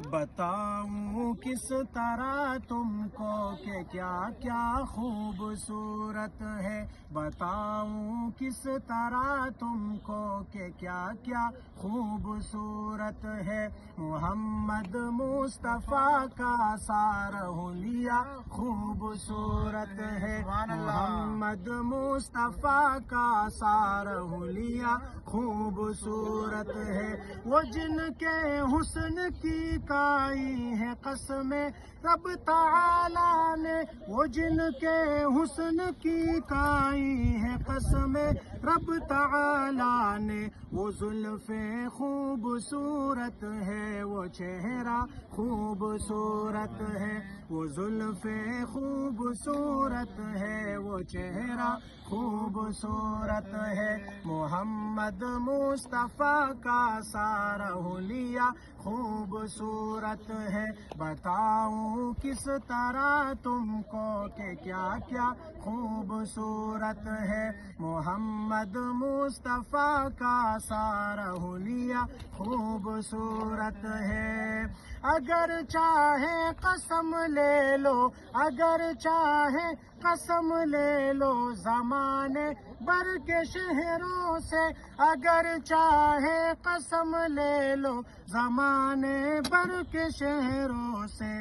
بتاؤں کس طرح تم کو کہ کیا کیا خوبصورت ہے، بتاؤں کس طرح تم کو کہ کیا کیا خوبصورت ہے۔ محمد مصطفیٰ کا سارا حلیہ خوبصورت ہے، محمد مصطفیٰ کا سارا حلیہ خوبصورت ہے۔ وہ جن کے حسن کی کائی ہے قسم رب تعالیٰ نے، وہ جن کے حسن کی کائی ہے قسم رب تعالیٰ نے، وہ زلفیں خوبصورت ہے، وہ چہرہ خوبصورت ہے، وہ زلفیں خوبصورت ہے، وہ چہرہ خوبصورت ہے۔ محمد مصطفیٰ کا سارا حلیہ خوبصورت ہے، بتاؤں کس طرح تم کو کہ کیا کیا خوبصورت ہے۔ محمد مصطفیٰ کا سارا حلیہ خوبصورت ہے۔ اگر چاہے قسم لے لو، اگر چاہے قسم لے لو زمانے بھر کے شہروں سے، اگر چاہے قسم لے لو زمانے بھر کے شہروں سے،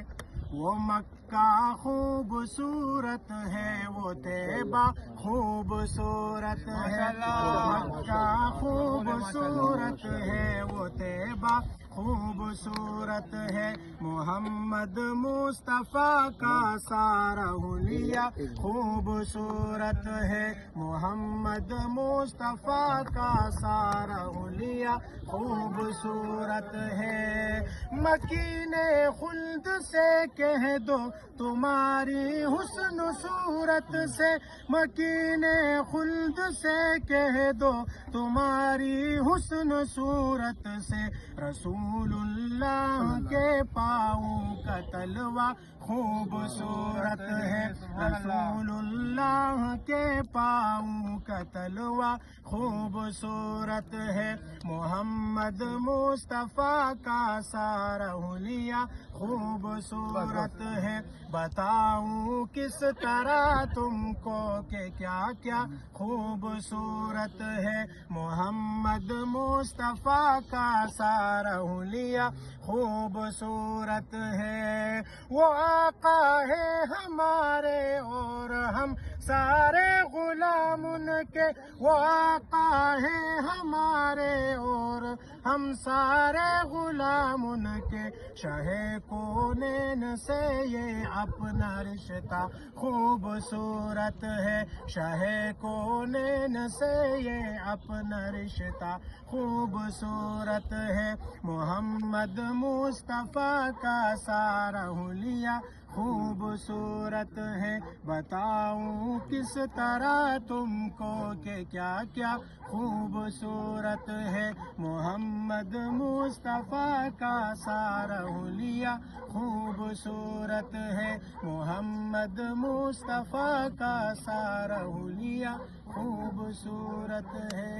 وہ مکہ خوبصورت ہے، وہ طیبہ خوبصورت ہے، وہ مکہ خوبصورت ہے، وہ طیبہ خوبصورت ہے۔ محمد مصطفیٰ کا سارا حلیہ خوبصورت ہے، محمد مصطفیٰ کا سارا حلیہ خوبصورت ہے۔ مکین خلد سے کہہ دو تمہاری حسن صورت سے، مکین خلد سے کہہ دو تمہاری حسن صورت سے، رسول اللہ کے پاؤں کا تلوہ خوبصورت ہے، رسول اللہ کے پاؤں کا تلوہ خوبصورت ہے۔ محمد مصطفیٰ کا سارا حلیہ خوبصورت ہے، بتاؤں کس طرح تم کو کہ کیا کیا خوبصورت ہے۔ محمد مصطفیٰ کا سارا حلیہ خوبصورت ہے۔ وہ آقا ہے ہمارے اور ہم سارے غلام ان کے، وہ آقا ہے ہمارے اور ہم سارے غلام ان کے، شہ کونین سے یہ اپنا رشتہ خوبصورت ہے، شہ کونین سے یہ اپنا رشتہ خوبصورت ہے۔ محمد مصطفیٰ کا سارا حلیہ خوبصورت ہے، بتاؤں کس طرح تم کو کہ کیا کیا خوبصورت ہے۔ محمد مصطفیٰ کا سارا حلیہ خوبصورت ہے، محمد مصطفیٰ کا سارا حلیہ خوبصورت ہے۔